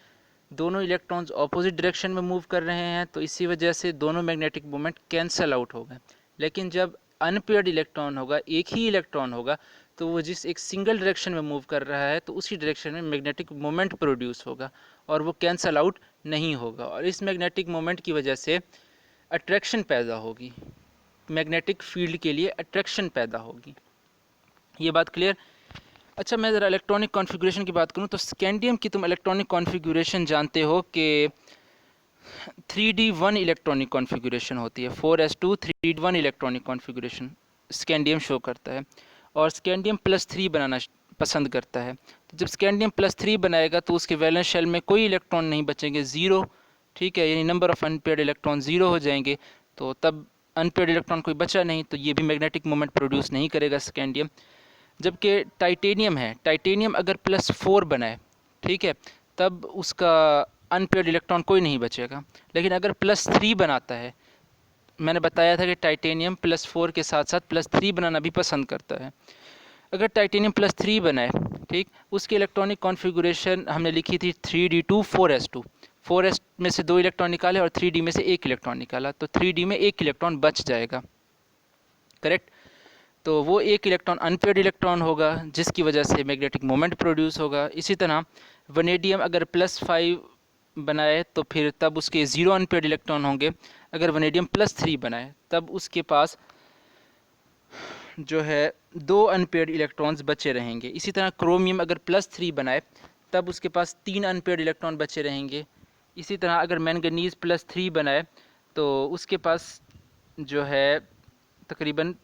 दोनों इलेक्ट्रॉन्स ऑपोजिट डायरेक्शन में मूव कर रहे हैं, तो इसी वजह से दोनों मैग्नेटिक मोमेंट कैंसल आउट हो गए। लेकिन जब अनपेयर्ड इलेक्ट्रॉन होगा, एक ही इलेक्ट्रॉन होगा, तो वो जिस एक सिंगल डायरेक्शन में मूव कर रहा है तो उसी डायरेक्शन में मैग्नेटिक मोमेंट प्रोड्यूस होगा और वो कैंसल आउट नहीं होगा। और इस मैग्नेटिक मोमेंट की वजह से अट्रैक्शन पैदा होगी, मैग्नेटिक फील्ड के लिए अट्रैक्शन पैदा होगी। ये बात क्लियर? अच्छा, मैं ज़रा इलेक्ट्रॉनिक कॉन्फ़िगरेशन की बात करूँ तो स्कैंडियम की तुम इलेक्ट्रॉनिक कॉन्फ़िगरेशन जानते हो कि 3D1 इलेक्ट्रॉनिक कॉन्फ़िगरेशन होती है। 4s2 3D1 electronic configuration scandium show करता है और स्कैंडियम +3 बनाना पसंद करता है। तो जब स्कैंडियम +3 बनाएगा तो उसके वैलेंस शेल में कोई इलेक्ट्रॉन नहीं बचेंगे, ज़ीरो। ठीक है, यानी number of unpaired electron zero हो जाएंगे। तो तब अनपेयर्ड इलेक्ट्रॉन कोई बचा नहीं, तो ये भी मैग्नेटिक मोमेंट प्रोड्यूस नहीं करेगा स्कैंडियम। जबकि टाइटेनियम है, टाइटेनियम अगर +4 बनाए, ठीक है, तब उसका अनपेयर्ड इलेक्ट्रॉन कोई नहीं बचेगा। लेकिन अगर +3 बनाता है, मैंने बताया था कि टाइटेनियम +4 के साथ साथ +3 बनाना भी पसंद करता है। अगर टाइटेनियम +3 बनाए, ठीक, उसकी इलेक्ट्रॉनिक कॉन्फ़िगरेशन हमने लिखी थी 3d2 4s2। 4s में से 2 इलेक्ट्रॉन निकाले और 3d में से 1 इलेक्ट्रॉन निकाला, तो 3d में 1 इलेक्ट्रॉन बच जाएगा। करेक्ट? तो वो एक इलेक्ट्रॉन अनपेयर्ड इलेक्ट्रॉन होगा जिसकी वजह से मैग्नेटिक मोमेंट प्रोड्यूस होगा। इसी तरह वनेडियम अगर +5 बनाए तो फिर तब उसके 0 अनपेयर्ड इलेक्ट्रॉन होंगे। अगर वनेडियम +3 बनाए तब उसके पास जो है 2 अनपेयर्ड इलेक्ट्रॉन्स बचे रहेंगे। इसी तरह क्रोमियम अगर +3 बनाए तब उसके पास 3 अनपेयर्ड इलेक्ट्रॉन बचे रहेंगे। इसी तरह अगर मैंगनीज़ +3 बनाए तो उसके पास जो है तकरीबन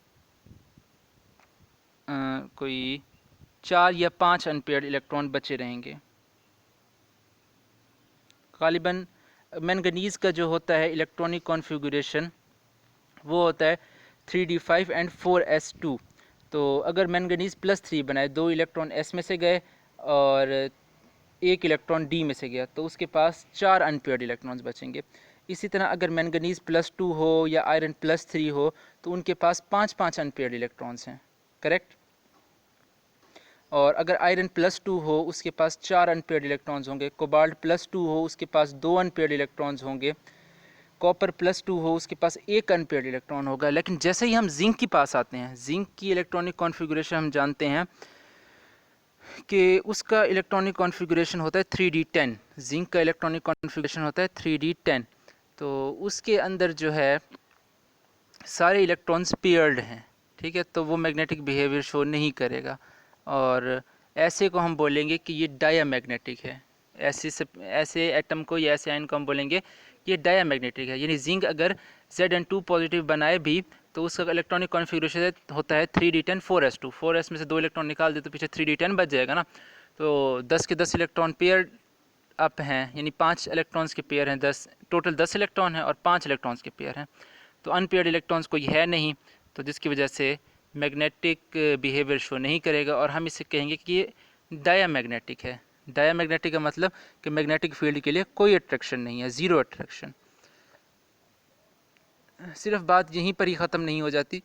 कोई 4 या 5 अनपेयर्ड इलेक्ट्रॉन बचे रहेंगे। गालिबन मैंगनीज़ का जो होता है इलेक्ट्रॉनिक कॉन्फ़िगरेशन वो होता है 3d5 एंड 4s2। तो अगर मैंगनीज़ +3 बनाए, 2 इलेक्ट्रॉन s में से गए और 1 इलेक्ट्रॉन d में से गया, तो उसके पास 4 अनपेयर्ड इलेक्ट्रॉन्स बचेंगे। इसी तरह अगर मैंगनीज़ +2 हो या आयरन +3 हो तो उनके पास 5-5 अनपेयर्ड इलेक्ट्रॉन्स हैं। करेक्ट? और अगर आयरन +2 हो उसके पास 4 अनपेयर्ड इलेक्ट्रॉन्स होंगे। कोबाल्ट +2 हो उसके पास 2 अनपेयर्ड इलेक्ट्रॉन्स होंगे। कॉपर +2 हो उसके पास 1 अनपेयर्ड इलेक्ट्रॉन होगा। लेकिन जैसे ही हम जिंक के पास आते हैं, जिंक की इलेक्ट्रॉनिक कॉन्फ़िगरेशन हम जानते हैं कि उसका इलेक्ट्रॉनिक कॉन्फ़िगरेशन होता है 3d10। जिंक का इलेक्ट्रॉनिक कॉन्फ़िगरेशन होता है 3d10। तो उसके अंदर जो है सारे इलेक्ट्रॉन्स पेयर्ड हैं। ठीक है, तो वो मैग्नेटिक बिहेवियर शो नहीं करेगा और ऐसे को हम बोलेंगे कि ये डायामैग्नेटिक है। ऐसे एटम को या ऐसे आयन को हम बोलेंगे कि ये डायामैग्नेटिक है। यानी जिंक अगर Zn2 पॉजिटिव बनाए भी तो उसका इलेक्ट्रॉनिक कॉन्फ़िगरेशन होता है 3d10 4s2। 4s में से 2 इलेक्ट्रॉन निकाल दे तो पीछे 3d10 बच जाएगा ना। तो 10 के 10 इलेक्ट्रॉन पेयर अप हैं, यानी 5 इलेक्ट्रॉन्स के पेयर हैं, 10 टोटल 10 इलेक्ट्रॉन हैं और 5 इलेक्ट्रॉन्स के पेयर हैं। तो अनपेयर्ड इलेक्ट्रॉन्स कोई है नहीं, तो जिसकी वजह से मैग्नेटिक बिहेवियर शो नहीं करेगा और हम इसे कहेंगे कि ये डायामैग्नेटिक है। डायामैग्नेटिक का मतलब कि मैग्नेटिक फील्ड के लिए कोई अट्रैक्शन नहीं है, ज़ीरो अट्रैक्शन। सिर्फ बात यहीं पर ही ख़त्म नहीं हो जाती।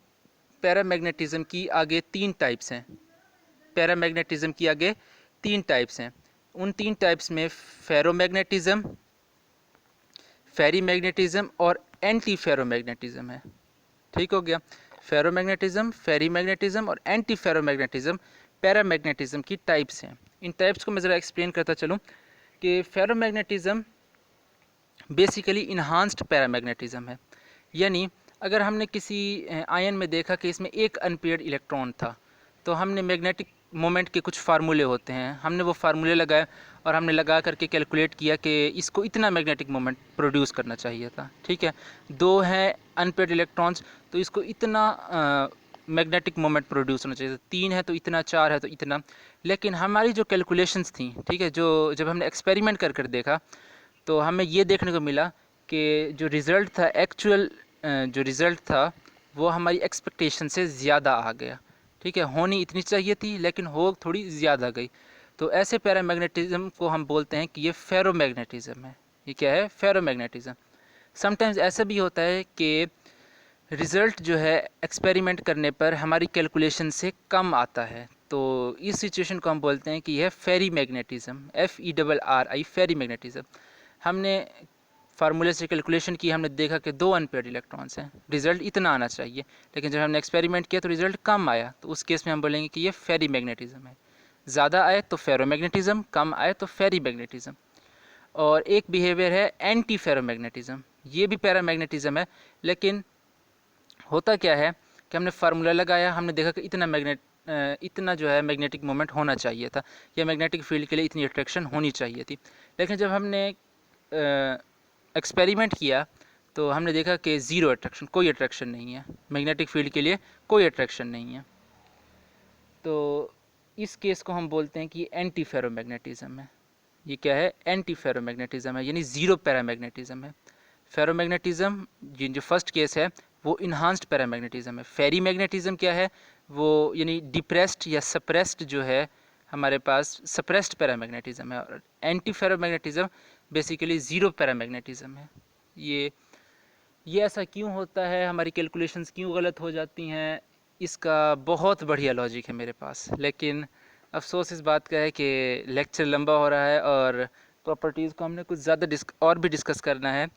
पैरामैग्नेटिज़म की आगे 3 टाइप्स हैं। पैरामैग्नेटिज़म की आगे 3 टाइप्स हैं। उन 3 टाइप्स में फेरोमैग्नेटिज़म, फेरीमैग्नेटिज़म और एंटी फेरोमैग्नेटिज़म है। ठीक हो गया। फेरोमैग्नेटिज्म, फेरीमैग्नेटिज्म और एंटी फेरोमैग्नेटिज्म पैरामैग्नेटिज्म की टाइप्स हैं। इन टाइप्स को मैं ज़रा एक्सप्लेन करता चलूँ कि फेरोमैग्नेटिज्म बेसिकली इन्हांस्ड पैरामैग्नेटिज्म है। यानी अगर हमने किसी आयन में देखा कि इसमें एक अनपेयर्ड इलेक्ट्रॉन था, तो हमने मैग्नेटिक मोमेंट के कुछ फार्मूले होते हैं, हमने वो फार्मूले लगाए और हमने लगा करके कैलकुलेट किया कि इसको इतना मैग्नेटिक मोमेंट प्रोड्यूस करना चाहिए था। ठीक है, दो हैं अनपेयर्ड इलेक्ट्रॉन्स तो इसको इतना मैग्नेटिक मोमेंट प्रोड्यूस होना चाहिए था, तीन है तो इतना, चार है तो इतना। लेकिन हमारी जो कैलकुलेशंस थी, ठीक है, जो जब हमने एक्सपेरिमेंट कर कर देखा तो हमें ये देखने को मिला कि जो रिज़ल्ट था, एक्चुअल जो रिज़ल्ट था वो हमारी एक्सपेक्टेशन से ज़्यादा आ गया। ठीक है, होनी इतनी चाहिए थी लेकिन हो थोड़ी ज़्यादा गई। तो ऐसे पैरामैग्नेटिज्म को हम बोलते हैं कि ये फेरोमैग्नेटिज्म है। ये क्या है? फेरोमैग्नेटिज्म। समटाइम्स ऐसा भी होता है कि रिज़ल्ट जो है एक्सपेरिमेंट करने पर हमारी कैलकुलेशन से कम आता है, तो इस सिचुएशन को हम बोलते हैं कि यह फेरी मैग्नेटिज्म, FERRI, फेरी मैग्नेटिज्म। हमने फार्मूले से कैलकुलेशन की, हमने देखा कि दो अनपेयर्ड इलेक्ट्रॉन्स हैं, रिज़ल्ट इतना आना चाहिए, लेकिन जब हमने एक्सपेरिमेंट किया तो रिज़ल्ट कम आया, तो उस केस में हम बोलेंगे कि ये फेरी मैग्नेटिज्म है। ज़्यादा आए तो फेरोमैग्नेटिज्म, कम आए तो फेरी मैग्नेटिज्म। और एक बिहेवियर है एंटी फेरोमैग्नेटिज्म, ये भी पैरामैग्नेटिज्म है, लेकिन होता क्या है कि हमने फार्मूला लगाया, हमने देखा कि इतना जो है मैग्नेटिक मोमेंट होना चाहिए था, या मैग्नेटिक फील्ड के लिए इतनी अट्रैक्शन होनी चाहिए थी। लेकिन जब हमने एक्सपेरिमेंट किया तो हमने देखा कि ज़ीरो अट्रैक्शन, कोई अट्रैक्शन नहीं है, मैग्नेटिक फील्ड के लिए कोई अट्रैक्शन नहीं है। तो इस केस को हम बोलते हैं कि एंटी फेरोमैग्नेटिज्म है। ये क्या है? एंटी फेरोमैग्नेटिज्म है, यानी ज़ीरो पैरामैग्नेटिज्म है। फेरोमैग्नेटिज्म जो फर्स्ट केस है वो इन्हांस्ड पैरामैग्नेटिज्म है। फेरी मैग्नेटिज्म क्या है? वो यानी डिप्रेस्ड या सप्रेस्ड जो है, हमारे पास सप्रेस्ड पैरामैग्नेटिज्म है। और anti ferromagnetism basically zero paramagnetism है। ये ऐसा क्यों होता है, हमारी कैलकुलेशंस क्यों गलत हो जाती हैं, इसका बहुत बढ़िया लॉजिक है मेरे पास, लेकिन अफसोस इस बात का है कि लेक्चर लंबा हो रहा है और प्रॉपर्टीज़ को हमने कुछ ज़्यादा और भी डिस्कस करना है।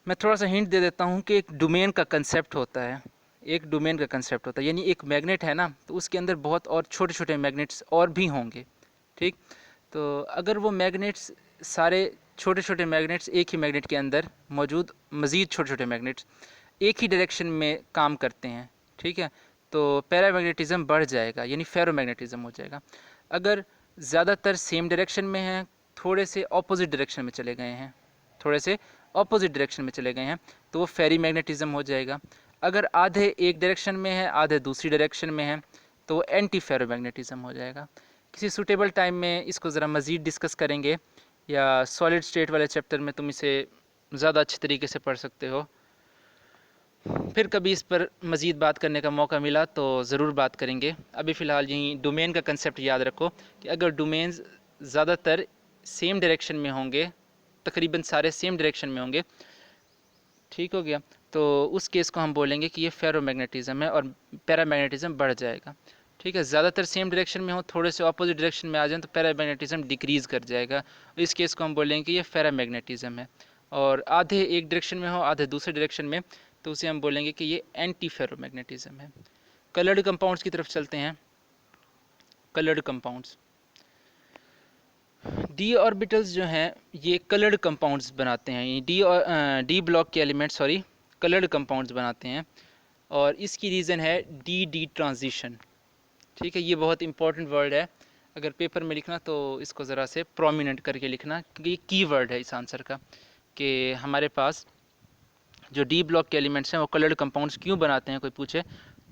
मैं थोड़ा सा हिंट दे देता हूँ कि एक डोमेन का कंसेप्ट होता है, एक डोमेन का कंसेप्ट होता है, यानी एक मैग्नेट है ना, तो उसके अंदर बहुत और छोटे छोटे मैग्नेट्स और भी होंगे। ठीक, तो अगर वो मैग्नेट्स सारे छोटे छोटे मैग्नेट्स एक ही मैग्नेट के अंदर मौजूद मज़ीद छोटे छोटे मैग्नेट्स एक ही डायरेक्शन में काम करते हैं, ठीक है, तो पैरामैग्नेटिज्म बढ़ जाएगा, यानी फेरोमैग्नेटिज्म हो जाएगा। अगर ज़्यादातर सेम डायरेक्शन में हैं, थोड़े से ऑपोजिट डायरेक्शन में चले गए हैं, थोड़े से ऑपोजिट डायरेक्शन में चले गए हैं, तो वो फेरी मैग्नेटिज्म हो जाएगा। अगर आधे एक डायरेक्शन में है, आधे दूसरी डायरेक्शन में है, तो वो एंटी फेरोमैग्नेटिज्म हो जाएगा। किसी सूटेबल टाइम में इसको ज़रा मज़ीद डिस्कस करेंगे, या सॉलिड स्टेट वाले चैप्टर में तुम इसे ज़्यादा अच्छे तरीके से पढ़ सकते हो। फिर कभी इस पर मज़ीद बात करने का मौका मिला तो ज़रूर बात करेंगे। अभी फ़िलहाल यहीं डोमेन का कंसेप्ट याद रखो कि अगर डोमेन्स ज़्यादातर सेम डायरेक्शन में होंगे, तकरीबन सारे सेम डायरेक्शन में होंगे, ठीक हो गया, तो उस केस को हम बोलेंगे कि ये फेरोमैग्नेटिज्म है और पैरामैग्नेटिज्म बढ़ जाएगा। ठीक है, ज़्यादातर सेम डायरेक्शन में हो, थोड़े से ऑपोजिट डायरेक्शन में आ जाएं तो पैरामैग्नेटिज्म डिक्रीज़ कर जाएगा। इस केस को हम बोलेंगे कि ये फेरामैग्नेटिज्म है। और आधे एक डायरेक्शन में हो, आधे दूसरे डायरेक्शन में, तो उसे हम बोलेंगे कि ये एंटी फेरोमैग्नेटिज्म है। कलर्ड कंपाउंड्स की तरफ चलते हैं। कलर्ड कंपाउंड्स, डी ऑर्बिटल्स जो हैं ये कलर्ड कंपाउंड्स बनाते हैं, ये डी ब्लॉक के एलिमेंट कलर्ड कंपाउंड्स बनाते हैं, और इसकी रीज़न है डी ट्रांजिशन। ठीक है, ये बहुत इंपॉर्टेंट वर्ड है, अगर पेपर में लिखना तो इसको ज़रा से प्रोमिनेंट करके लिखना, क्योंकि ये की वर्ड है इस आंसर का, कि हमारे पास जो डी ब्लॉक के एलिमेंट्स हैं वो कलर्ड कंपाउंड्स क्यों बनाते हैं, कोई पूछे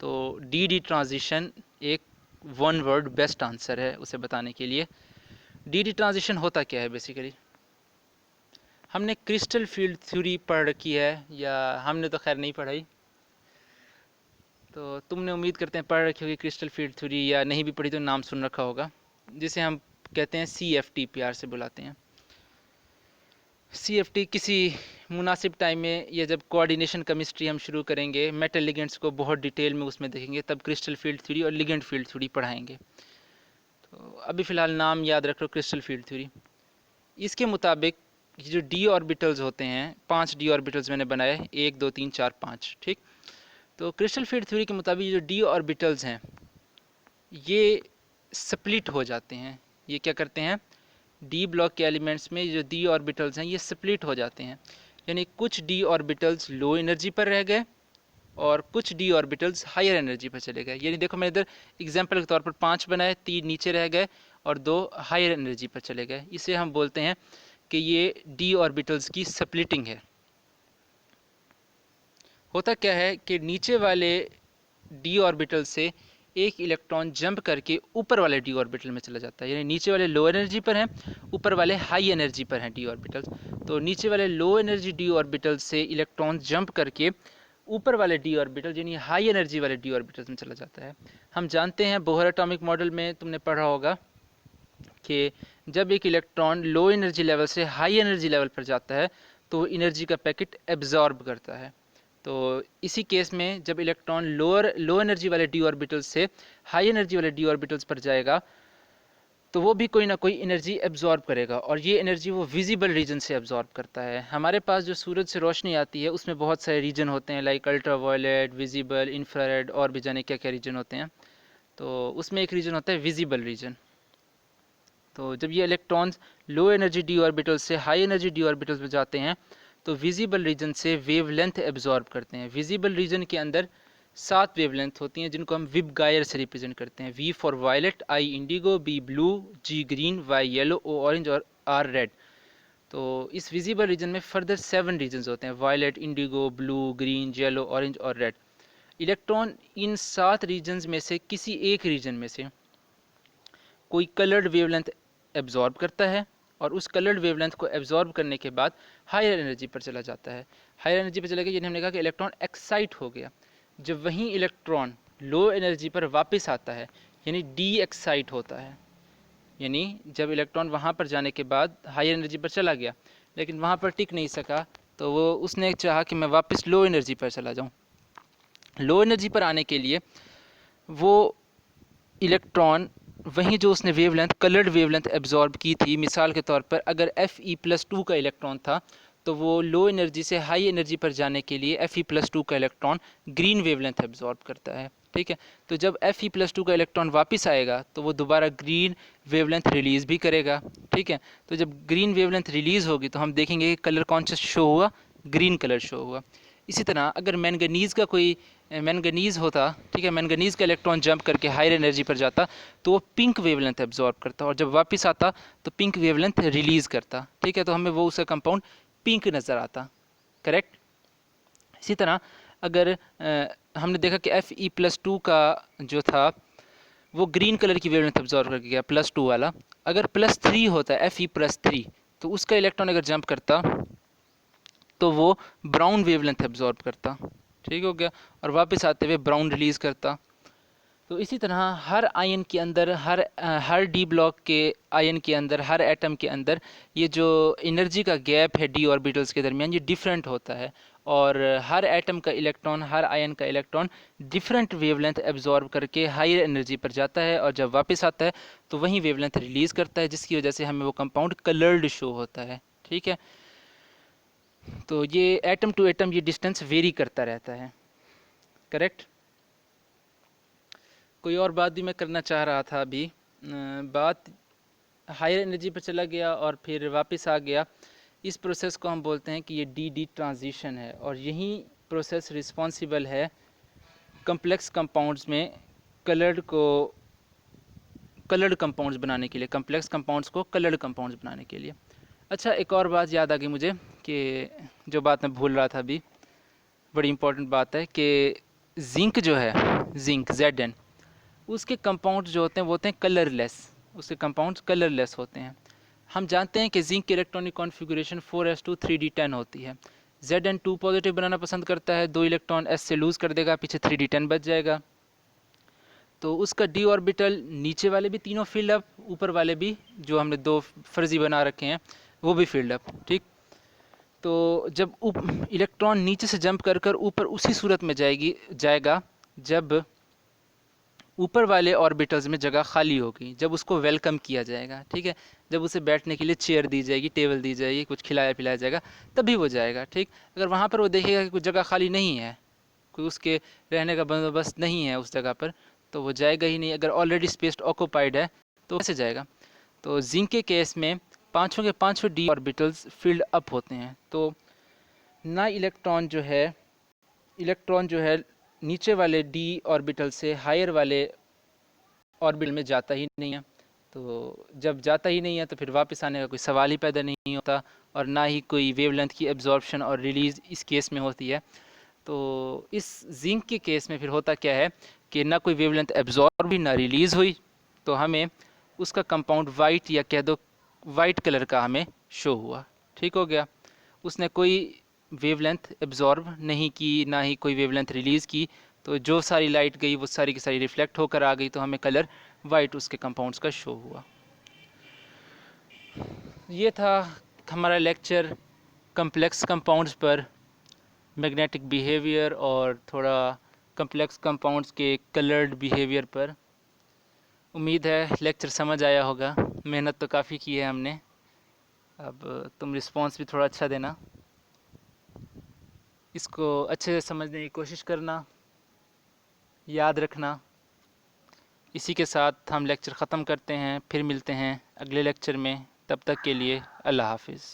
तो डी ट्रांजिशन एक वन वर्ड बेस्ट आंसर है उसे बताने के लिए। डी ट्रांजिशन होता क्या है? बेसिकली हमने क्रिस्टल फील्ड थ्योरी पढ़ रखी है, या हमने तो खैर नहीं पढ़ाई, तो तुमने उम्मीद करते हैं पढ़ रखी होगी क्रिस्टल फील्ड थ्योरी, या नहीं भी पढ़ी तो नाम सुन रखा होगा, जिसे हम कहते हैं CFT, प्यार से बुलाते हैं। CFT किसी मुनासिब टाइम में, या जब कोऑर्डिनेशन केमिस्ट्री हम शुरू करेंगे, मेटल लिगेंड्स को बहुत डिटेल में उसमें देखेंगे, तब क्रिस्टल फील्ड थ्योरी और लिगेंड फील्ड थ्योरी पढ़ाएंगे। तो अभी फ़िलहाल नाम याद रख लो, क्रिस्टल फील्ड थ्योरी। इसके मुताबिक ये जो डी ऑर्बिटल्स होते हैं, 5 डी ऑर्बिटल्स मैंने बनाए, 1 2 3 4 5, ठीक, तो क्रिस्टल फील्ड थ्योरी के मुताबिक जो डी ऑर्बिटल्स हैं ये स्प्लिट हो जाते हैं। ये क्या करते हैं, डी ब्लॉक के एलिमेंट्स में जो डी ऑर्बिटल्स हैं ये स्प्लिट हो जाते हैं, यानी कुछ डी ऑर्बिटल्स लो एनर्जी पर रह गए और कुछ डी ऑर्बिटल्स हायर एनर्जी पर चले गए। यानी देखो मैं इधर एग्जांपल के तौर पर 5 बनाए, 3 नीचे रह गए और 2 हायर एनर्जी पर चले गए। इसे हम बोलते हैं कि ये डी ऑर्बिटल्स की स्प्लिटिंग है। होता क्या है कि नीचे वाले डी ऑर्बिटल से एक इलेक्ट्रॉन जंप करके ऊपर वाले डी ऑर्बिटल में चला जाता है, यानी नीचे वाले लो एनर्जी पर हैं, ऊपर वाले हाई एनर्जी पर हैं डी ऑर्बिटल्स। तो नीचे वाले लो एनर्जी डी ऑर्बिटल से इलेक्ट्रॉन जंप करके ऊपर वाले डी ऑर्बिटल यानी हाई एनर्जी वाले डी ऑर्बिटल में चला जाता है। हम जानते हैं बोहर एटॉमिक मॉडल में तुमने पढ़ा होगा कि जब एक इलेक्ट्रॉन लो एनर्जी लेवल से हाई एनर्जी लेवल पर जाता है तो वो एनर्जी का पैकेट एब्जॉर्ब करता है। तो इसी केस में जब इलेक्ट्रॉन लो एनर्जी वाले डी ऑर्बिटल्स से हाई एनर्जी वाले डी ऑर्बिटल्स पर जाएगा तो वो भी कोई ना कोई एनर्जी एब्जॉर्ब करेगा और ये एनर्जी वो विजिबल रीजन से एब्जॉर्ब करता है। हमारे पास जो सूरज से रोशनी आती है उसमें बहुत सारे रीजन होते हैं, like ultraviolet, visible, infrared और भी जाने क्या क्या रीजन होते हैं। तो उसमें एक रीजन होता है विजिबल रीजन। तो जब ये electrons low energy D orbital से हाई एनर्जी डी ऑर्बिटल्स में जाते हैं तो विजिबल रीजन से वेवलेंथ एब्जॉर्ब करते हैं। विजिबल रीजन के अंदर 7 वेवलेंथ होती हैं जिनको हम विब गायर से रिप्रेजेंट करते हैं। V for violet, I indigo, B blue, G green, Y yellow, O orange और आर रेड। तो इस विजिबल रीजन में फर्दर 7 रीजन्स होते हैं, violet, indigo, blue, green, yellow, orange और रेड। इलेक्ट्रॉन इन 7 रीजन्स में से किसी एक रीजन में से कोई कलर्ड वेवलेंथ एब्जॉर्ब करता है और उस कलर्ड वेवलेंथ को एब्जॉर्ब करने के बाद हायर एनर्जी पर चला जाता है। हायर एनर्जी पर चला गया यानी हमने कहा कि इलेक्ट्रॉन एक्साइट हो गया। जब वहीं इलेक्ट्रॉन लो एनर्जी पर वापस आता है यानी डी एक्साइट होता है, यानी जब इलेक्ट्रॉन वहाँ पर जाने के बाद हायर एनर्जी पर चला गया लेकिन वहाँ पर टिक नहीं सका तो वो उसने चाहा कि मैं वापस लो एनर्जी पर चला जाऊँ। लो एनर्जी पर आने के लिए वो इलेक्ट्रॉन वहीं जो उसने वेवलेंथ कलर्ड वेवलेंथ एब्जॉर्ब की थी, मिसाल के तौर पर अगर Fe+2 का इलेक्ट्रॉन था तो वो लो एनर्जी से हाई एनर्जी पर जाने के लिए Fe+2 का इलेक्ट्रॉन ग्रीन वेवलेंथ एब्जॉर्ब करता है। ठीक है, तो जब Fe+2 का इलेक्ट्रॉन वापस आएगा तो वो दोबारा ग्रीन वेवलेंथ रिलीज़ भी करेगा। ठीक है, तो जब ग्रीन वेवलेंथ रिलीज़ होगी तो हम देखेंगे कि कलर कौन सा शो हुआ, ग्रीन कलर शो हुआ। इसी तरह अगर मैंगनीज़ का कोई मैंगनीज़ होता, ठीक है, मैंगनीज़ का इलेक्ट्रॉन जंप करके हायर एनर्जी पर जाता तो वो पिंक वेवलेंथ एब्जॉर्ब करता और जब वापस आता तो पिंक वेवलेंथ रिलीज़ करता। ठीक है, तो हमें वो उसका कंपाउंड पिंक नज़र आता। करेक्ट। इसी तरह अगर हमने देखा कि Fe+2 का जो था वो ग्रीन कलर की वेवलेंथ एब्जॉर्ब करके गया, +2 वाला। अगर +3 होता है Fe+3 तो उसका इलेक्ट्रॉन अगर जंप करता तो वो ब्राउन वेवलेंथ एब्जॉर्ब करता। ठीक हो गया, और वापस आते हुए ब्राउन रिलीज़ करता। तो इसी तरह हर आयन के अंदर हर डी ब्लॉक के आयन के अंदर हर एटम के अंदर ये जो एनर्जी का गैप है डी ऑर्बिटल्स के दरमियान ये डिफरेंट होता है और हर एटम का इलेक्ट्रॉन हर आयन का इलेक्ट्रॉन डिफरेंट वेवलेंथ एब्जॉर्ब करके हायर एनर्जी पर जाता है और जब वापस आता है तो वही वेवलेंथ रिलीज़ करता है जिसकी वजह से हमें वो कंपाउंड कलर्ड शो होता है। ठीक है, तो ये एटम टू एटम ये डिस्टेंस वेरी करता रहता है। करेक्ट। कोई और बात भी मैं करना चाह रहा था अभी, बात हायर एनर्जी पर चला गया और फिर वापस आ गया। इस प्रोसेस को हम बोलते हैं कि ये डी ट्रांजिशन है और यही प्रोसेस रिस्पॉन्सिबल है कम्प्लेक्स कंपाउंड्स में कलर्ड कंपाउंड्स बनाने के लिए, कम्प्लेक्स कंपाउंड्स को कलर्ड कंपाउंड्स बनाने के लिए। अच्छा, एक और बात याद आ गई मुझे कि जो बात मैं भूल रहा था अभी, बड़ी इंपॉर्टेंट बात है कि जिंक जो है, जिंक Zn, उसके कंपाउंड जो होते हैं वो होते हैं कलरलेस, उसके कंपाउंड्स कलरलेस होते हैं। हम जानते हैं कि जिंक की इलेक्ट्रॉनिक कॉन्फ़िगरेशन 4s2 3d10 होती है। Zn2 पॉजिटिव बनाना पसंद करता है, 2 इलेक्ट्रॉन s से लूज़ कर देगा, पीछे 3d10 बच जाएगा। तो उसका डी ऑर्बिटल नीचे वाले भी तीनों फील्ड अप, ऊपर वाले भी जो हमने 2 फर्जी बना रखे हैं वो भी फील्ड अप। ठीक, तो जब इलेक्ट्रॉन नीचे से जंप कर कर ऊपर उसी सूरत में जाएगा जब ऊपर वाले ऑर्बिटल्स में जगह खाली होगी, जब उसको वेलकम किया जाएगा। ठीक है, जब उसे बैठने के लिए चेयर दी जाएगी, टेबल दी जाएगी, कुछ खिलाया पिलाया जाएगा, तभी वो जाएगा। ठीक, अगर वहाँ पर वो देखेगा कि कुछ जगह खाली नहीं है कोई उसके रहने का बंदोबस्त नहीं है उस जगह पर, तो वो जाएगा ही नहीं। अगर ऑलरेडी स्पेस ऑक्यूपाइड है तो कैसे जाएगा। तो जिंक के केस में पाँचों के पाँचों डी ऑर्बिटल्स फिल्ड अप होते हैं, तो ना इलेक्ट्रॉन जो है नीचे वाले डी ऑर्बिटल से हायर वाले ऑर्बिटल में जाता ही नहीं है। तो जब जाता ही नहीं है तो फिर वापस आने का कोई सवाल ही पैदा नहीं होता, और ना ही कोई वेवलेंथ की एब्जॉर्प्शन और रिलीज़ इस केस में होती है। तो इस जिंक के केस में फिर होता क्या है कि ना कोई वेवलेंथ एब्जॉर्ब हुई ना रिलीज़ हुई, तो हमें उसका कंपाउंड वाइट या कह दो वाइट कलर का हमें शो हुआ। ठीक हो गया। उसने कोई वेवलेंथ एब्जॉर्ब नहीं की, ना ही कोई वेवलेंथ रिलीज़ की, तो जो सारी लाइट गई वो सारी की सारी रिफ्लेक्ट होकर आ गई, तो हमें कलर वाइट उसके कंपाउंड्स का शो हुआ। ये था हमारा लेक्चर कम्प्लेक्स कंपाउंड्स पर, मैग्नेटिक बिहेवियर और थोड़ा कम्प्लेक्स कंपाउंड्स के कलर्ड बिहेवियर पर। उम्मीद है लेक्चर समझ आया होगा। मेहनत तो काफ़ी की है हमने, अब तुम रिस्पांस भी थोड़ा अच्छा देना, इसको अच्छे से समझने की कोशिश करना, याद रखना। इसी के साथ हम लेक्चर ख़त्म करते हैं, फिर मिलते हैं अगले लेक्चर में। तब तक के लिए अल्लाह हाफिज़।